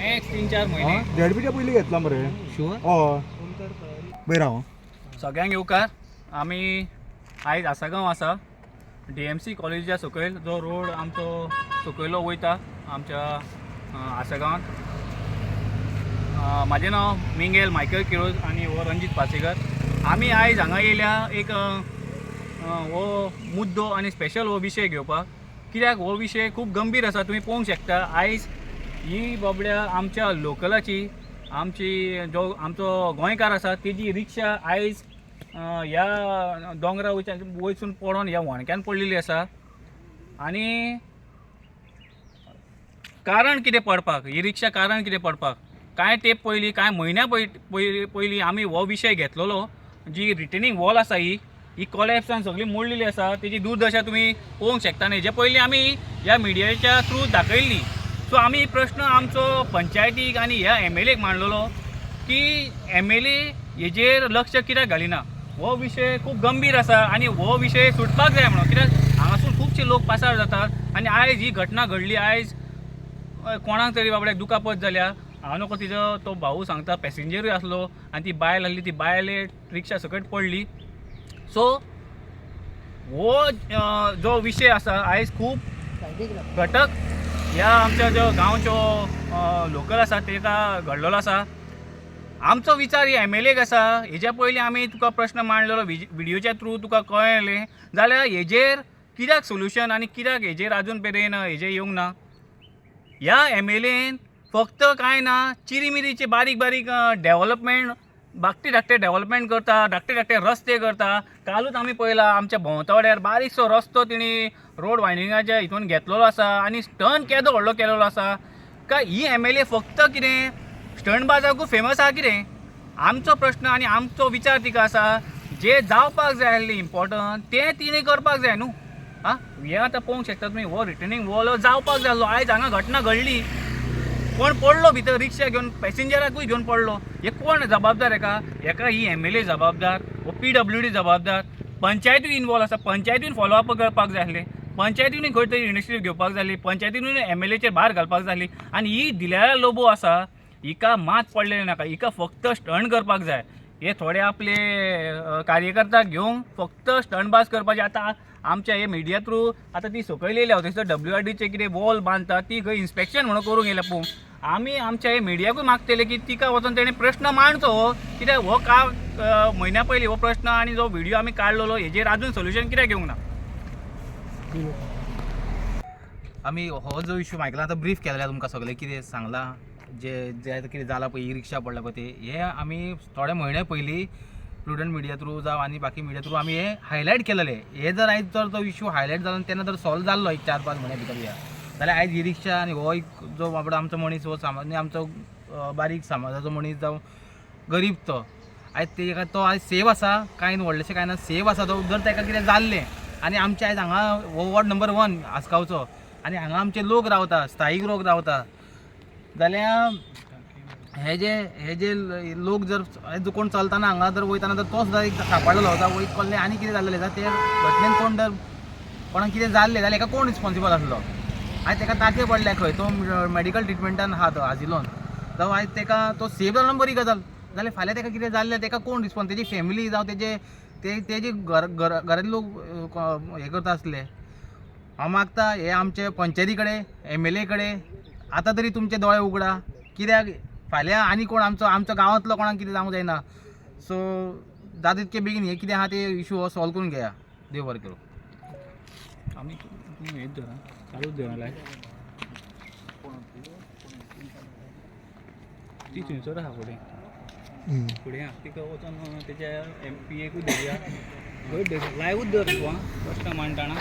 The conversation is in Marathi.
मॅक्स 3-4 महिने झेडपीच्या पयलीं घेतला मरे शुअर हय बरं राव सगळ्यांक येवकार आमी आयज आसागांव आसा DMC कॉलेजीच्या सकयल जो रोड आमचो सकयलो वयता आमच्या आसागांवांत म्हाजें नांव मिंगेल मायकल किरोज आनी हो रंजीत पासेकर आमी आयज हांगा येयल्या एक हो मुद्दो आनी स्पेशल हो विशय घेवपाक कित्याक हो विशय खूब गंभीर आसा तुमी पळोवंक शकता आयज ही बाबड्या आमच्या लोकलाची आमची जो आमचो गोंयकार आसा तेजी रिक्षा आयज ह्या दोंगरा वयसून पडोन ह्या व्हणक्यान पडलेली आसा आनी कारण कितें पडपाक ही रिक्षा कारण कितें पडपाक कांय तेंप पयलीं कांय म्हयन्या पयलीं आमी हो विशय घेतलेलो जी रिटेनिंग वॉल आसा ही कॉलेप्सान सगळी मोडलेली आसा तेजी दुर्दशा तुमी पळोवंक शकता न्ही जे पयलीं आमी ह्या मिडियाच्या थ्रू दाखयल्ली सो आमी प्रश्न आमचो पंचायतीक आनी ह्या MLAक मांडलेलो की MLA हेजेर लक्ष कित्याक घालिना हो विशय खूब गंभीर आसा आनी हो विशय सुटपाक जाय म्हणून कित्याक हांगासून खुबशे लोक पासार जातात आनी आयज ही घटना घडली आयज कोणाक तरी बाबड्याक दुखापत जाल्या हांव नको तिजो तो भाऊ सांगता पॅसेंजरूय आसलो आनी ती बायल आहली ती बायले रिक्षा सकट पडली सो हो जो विशय आसा आयज खूब घटक ह्या आमच्या जो गांवच्यो लोकल आसा तेका घडलेलो आसा आमचो विचार ही MLAक आसा हेज्या पयलीं आमी तुका प्रश्न मांडलेलो व्हिडियोच्या थ्रू तुका कळयलें जाल्यार हेजेर कित्याक सोल्युशन आनी कित्याक हेजेर आजून मेरेन हेजें येवंक ना ह्या MLAन फक्त कांय ना चिरीमिरीचे बारीक बारीक डेव्हलपमेंट धाकटे डेव्हलपमेंट करता धाकटे रस्ते करता कालूच आमी पळयला आमच्या भोंवतवाड्यार बारीकसो रस्तो तिणी रोड वायडिंगाच्या हितून घेतलेलो आसा आनी स्टंट केदो व्हडलो केलेलो आसा काय ही MLA फक्त कितें स्टंटबाजाकूच फेमस आहा कितें आमचो प्रश्न आनी आमचो विचार तिका आसा जे जावपाक जाय आसलें इम्पॉर्टंट तें तिणें करपाक जाय न्हू आं हें आतां पळोवंक शकता तुमी हो रिटर्निंग वॉल जावपाक जाय आसलो आयज हांगा घटना घडली कोण पडलो भितर रिक्षा घेवन पॅसेंजराकूय घेवन पडलो हे कोण जबाबदार हेका ही MLA जबाबदार हो PWD जबाबदार पंचायतूय इनवॉल्व आसा पंचायतीन फॉलोअप करपाक जाय आसलें पंचायतीनूय खंय तरी इनिशिएटीव घेवपाक जाय आसली पंचायतीनूय MLAचेर भार घालपाक जाय आसली आनी ही दिल्यार लोबो आसा हिका मात पडलेली नाका हिका फक्त स्टंट करपाक जाय हे थोडे आपले कार्यकर्ता घेवन फक्त स्टंटबाज करपाचे आतां आमच्या हे मिडिया थ्रू आतां ती सकयल येयल्या थंयसर WRDचे कितें वॉल बांदता ती खंय इन्स्पेक्शन म्हणून करूंक येयल्या पळोवंक आमी आमच्या हे मिडियाकूय मागतले की तिका वचून तेणें प्रश्न मांडचो कित्याक हो म्हयन्या पयलीं हो प्रश्न आनी जो व्हिडियो आमी काडलेलो हेजेर आजून सोल्युशन कित्याक घेवंक ना आमी हो जो इश्यू मायकला आतां ब्रीफ केलें तुमकां सगळें कितें सांगलां जे कितें जालां पळय ही रिक्षा पडला पळय ती हे आमी थोडे म्हयने पयलीं प्रुडंट मिडिया थ्रू जावं आनी बाकी मिडिया थ्रू आमी हे हायलायट केलेले हे जर आयज जर तो इश्यू हायलायट जालो तेन्ना जर सॉल्व जाल्लो एक 4-5 म्हयने भितर या जाल्यार आयज ही रिक्षा आनी हो एक जो बाबडो आमचो मनीस हो सामान्य आमचो बारीक समाजाचो मनीस जावं गरीब तो आयज तेका तो आयज सेफ आसा कांय व्हडलेशें कांय ना सेफ आसा तो जर ताका कितें जाल्लें आनी आमचे आयज हांगा हो वॉर्ड नंबर 1 आसगांवचो आनी हांगा आमचे लोक रावता स्थायीक लोक रावता जाल्यार हे जे लोक जर कोण चलतना हांगा जर वयताना जर तो सुद्दां एक सांपडलेलो वयत कसलें आनी कितें जाल्लें जाल्यार ते घटनेन कोण जर कोणाक कितें जाल्लें जाल्यार हेका कोण रिस्पॉन्सिबल आसलो आयज तेका ताके पडले खंय तो मेडिकल ट्रिटमेंटान आहा तो आजिलोन जावं आयज तेका तो सेफ जालो बरी गजाल जाल्यार फाल्यां तेका कितें जाल्लें तेका कोण रिस्पॉन्स तेजी फॅमिली जावं तेजे घरांतले लोक हे करता आसले हांव मागता हे आमचे पंचायती कडेन MLA कडेन आतां तरी तुमचे दोळे उगडा कित्याक फाल्यां आनी कोण आमचो गांवांतलो कोणाक कितें जावंक जायना सो जाता तितके बेगीन हे कितें आहा ते इश्यू हो सॉल्व करून घेया देव बरें करूं आमी हेच धरा चालूच धरा लाय ती थंयसर आहा फुडें तिका वचून तेच्या MPAकूय धरया लायवूच धर तूं प्रश्न मांडटाना